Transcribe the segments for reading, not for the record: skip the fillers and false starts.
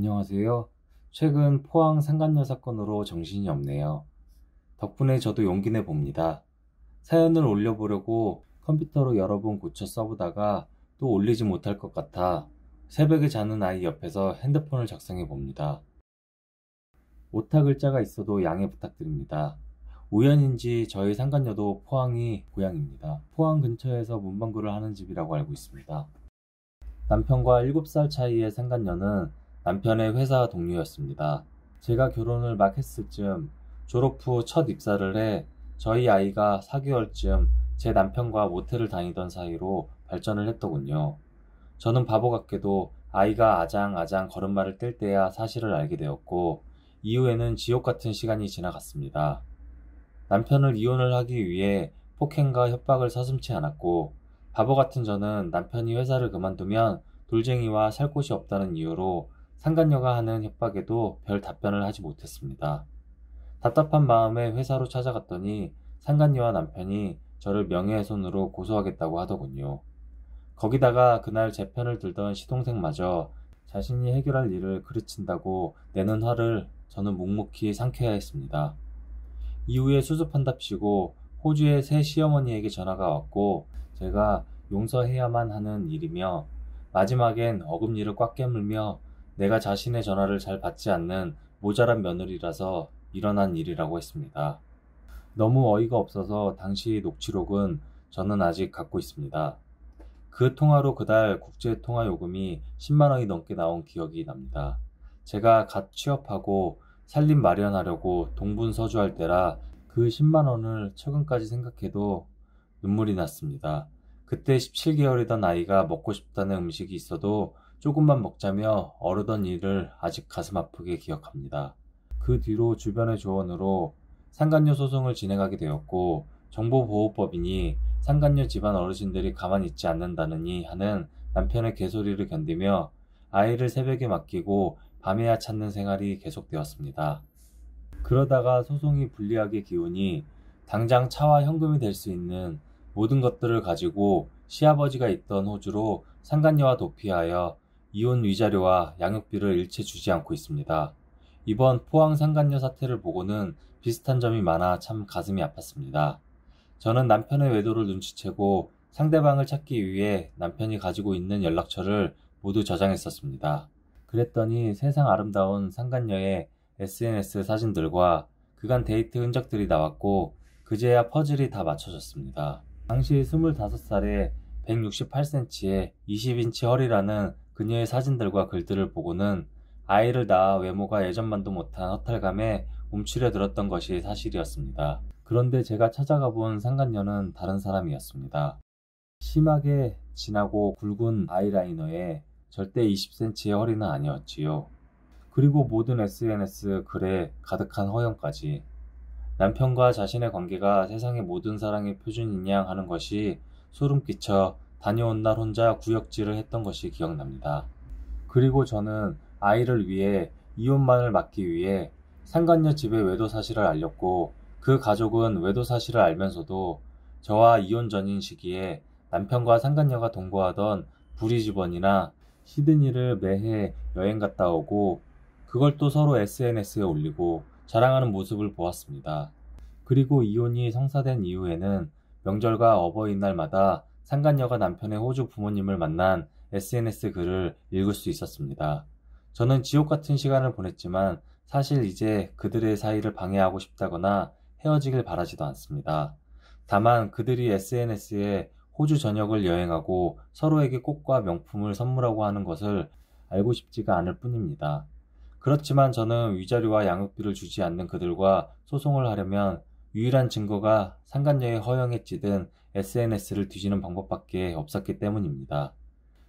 안녕하세요. 최근 포항 상간녀 사건으로 정신이 없네요. 덕분에 저도 용기 내 봅니다. 사연을 올려보려고 컴퓨터로 여러 번 고쳐 써보다가 또 올리지 못할 것 같아 새벽에 자는 아이 옆에서 핸드폰을 작성해 봅니다. 오타 글자가 있어도 양해 부탁드립니다. 우연인지 저희 상간녀도 포항이 고향입니다. 포항 근처에서 문방구를 하는 집이라고 알고 있습니다. 남편과 7살 차이의 상간녀는 남편의 회사 동료였습니다. 제가 결혼을 막 했을 즈음 졸업 후 첫 입사를 해 저희 아이가 4개월쯤 제 남편과 모텔을 다니던 사이로 발전을 했더군요. 저는 바보 같게도 아이가 아장아장 걸음마를 뗄 때야 사실을 알게 되었고 이후에는 지옥 같은 시간이 지나갔습니다. 남편을 이혼을 하기 위해 폭행과 협박을 서슴지 않았고 바보 같은 저는 남편이 회사를 그만두면 돌쟁이와 살 곳이 없다는 이유로 상간녀가 하는 협박에도 별 답변을 하지 못했습니다. 답답한 마음에 회사로 찾아갔더니 상간녀와 남편이 저를 명예훼손으로 고소하겠다고 하더군요. 거기다가 그날 제 편을 들던 시동생마저 자신이 해결할 일을 그르친다고 내는 화를 저는 묵묵히 삼켜야 했습니다. 이후에 수습한답시고 호주의 새 시어머니에게 전화가 왔고 제가 용서해야만 하는 일이며 마지막엔 어금니를 꽉 깨물며 내가 자신의 전화를 잘 받지 않는 모자란 며느리라서 일어난 일이라고 했습니다. 너무 어이가 없어서 당시 녹취록은 저는 아직 갖고 있습니다. 그 통화로 그달 국제통화요금이 10만 원이 넘게 나온 기억이 납니다. 제가 갓 취업하고 살림 마련하려고 동분서주할 때라 그 10만 원을 최근까지 생각해도 눈물이 났습니다. 그때 17개월이던 아이가 먹고 싶다는 음식이 있어도 조금만 먹자며 어르던 일을 아직 가슴 아프게 기억합니다. 그 뒤로 주변의 조언으로 상간녀 소송을 진행하게 되었고 정보보호법이니 상간녀 집안 어르신들이 가만히 있지 않는다느니 하는 남편의 개소리를 견디며 아이를 새벽에 맡기고 밤에야 찾는 생활이 계속되었습니다. 그러다가 소송이 불리하게 기우니 당장 차와 현금이 될 수 있는 모든 것들을 가지고 시아버지가 있던 호주로 상간녀와 도피하여 이혼 위자료와 양육비를 일체 주지 않고 있습니다. 이번 포항 상간녀 사태를 보고는 비슷한 점이 많아 참 가슴이 아팠습니다. 저는 남편의 외도를 눈치채고 상대방을 찾기 위해 남편이 가지고 있는 연락처를 모두 저장했었습니다. 그랬더니 세상 아름다운 상간녀의 SNS 사진들과 그간 데이트 흔적들이 나왔고 그제야 퍼즐이 다 맞춰졌습니다. 당시 25살에 168cm에 20인치 허리라는 그녀의 사진들과 글들을 보고는 아이를 낳아 외모가 예전만도 못한 허탈감에 움츠려 들었던 것이 사실이었습니다. 그런데 제가 찾아가 본 상간녀는 다른 사람이었습니다. 심하게 진하고 굵은 아이라이너에 절대 20cm의 허리는 아니었지요. 그리고 모든 SNS 글에 가득한 허영까지. 남편과 자신의 관계가 세상의 모든 사랑의 표준인 양 하는 것이 소름 끼쳐 다녀온 날 혼자 구역질을 했던 것이 기억납니다. 그리고 저는 아이를 위해 이혼만을 막기 위해 상간녀 집의 외도 사실을 알렸고 그 가족은 외도 사실을 알면서도 저와 이혼 전인 시기에 남편과 상간녀가 동거하던 브리즈번이나 시드니를 매해 여행 갔다 오고 그걸 또 서로 SNS에 올리고 자랑하는 모습을 보았습니다. 그리고 이혼이 성사된 이후에는 명절과 어버이날마다 상간녀가 남편의 호주 부모님을 만난 SNS 글을 읽을 수 있었습니다. 저는 지옥 같은 시간을 보냈지만 사실 이제 그들의 사이를 방해하고 싶다거나 헤어지길 바라지도 않습니다. 다만 그들이 SNS에 호주 전역을 여행하고 서로에게 꽃과 명품을 선물하고 하는 것을 알고 싶지가 않을 뿐입니다. 그렇지만 저는 위자료와 양육비를 주지 않는 그들과 소송을 하려면 유일한 증거가 상간녀의 허영에 찌든 SNS를 뒤지는 방법밖에 없었기 때문입니다.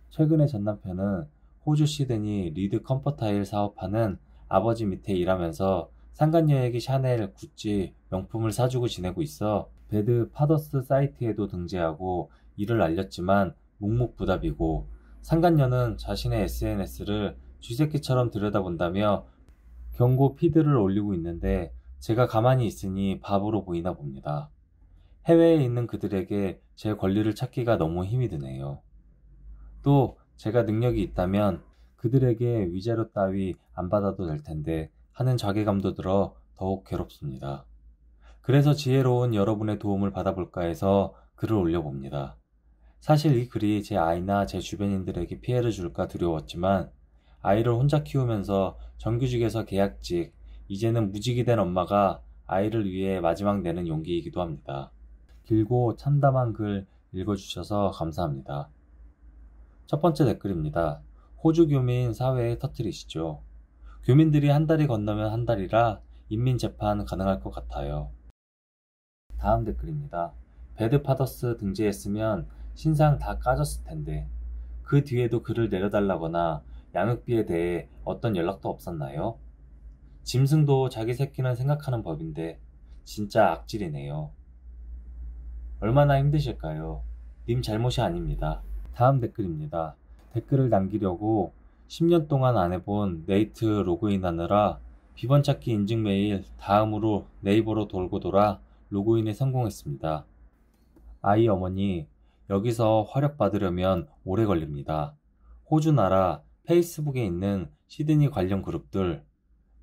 최근에 전 남편은 호주 시드니 리드 컴포타일 사업하는 아버지 밑에 일하면서 상간녀에게 샤넬, 구찌, 명품을 사주고 지내고 있어 배드 파더스 사이트에도 등재하고 이를 알렸지만 묵묵부답이고 상간녀는 자신의 SNS를 쥐새끼처럼 들여다본다며 경고 피드를 올리고 있는데 제가 가만히 있으니 바보로 보이나 봅니다. 해외에 있는 그들에게 제 권리를 찾기가 너무 힘이 드네요. 또 제가 능력이 있다면 그들에게 위자료 따위 안 받아도 될 텐데 하는 자괴감도 들어 더욱 괴롭습니다. 그래서 지혜로운 여러분의 도움을 받아볼까 해서 글을 올려봅니다. 사실 이 글이 제 아이나 제 주변인들에게 피해를 줄까 두려웠지만 아이를 혼자 키우면서 정규직에서 계약직, 이제는 무직이 된 엄마가 아이를 위해 마지막 내는 용기이기도 합니다. 길고 참담한 글 읽어주셔서 감사합니다. 첫 번째 댓글입니다. 호주 교민 사회에 터뜨리시죠. 교민들이 한 달이 건너면 한 달이라 인민재판 가능할 것 같아요. 다음 댓글입니다. 배드파더스 등재했으면 신상 다 까졌을 텐데 그 뒤에도 글을 내려달라거나 양육비에 대해 어떤 연락도 없었나요? 짐승도 자기 새끼는 생각하는 법인데 진짜 악질이네요. 얼마나 힘드실까요? 님 잘못이 아닙니다. 다음 댓글입니다. 댓글을 남기려고 10년 동안 안 해본 네이트 로그인 하느라 비번 찾기 인증 메일 다음으로 네이버로 돌고 돌아 로그인에 성공했습니다. 아이 어머니, 여기서 화력 받으려면 오래 걸립니다. 호주 나라 페이스북에 있는 시드니 관련 그룹들,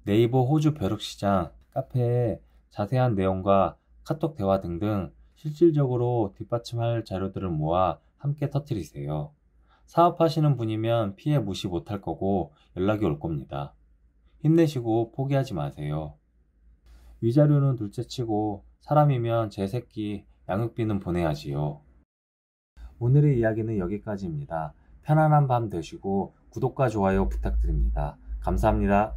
네이버 호주 벼룩시장, 카페에 자세한 내용과 카톡 대화 등등 실질적으로 뒷받침할 자료들을 모아 함께 터뜨리세요. 사업하시는 분이면 피해 무시 못할 거고 연락이 올 겁니다. 힘내시고 포기하지 마세요. 위자료는 둘째치고 사람이면 제 새끼 양육비는 보내야지요. 오늘의 이야기는 여기까지입니다. 편안한 밤 되시고 구독과 좋아요 부탁드립니다. 감사합니다.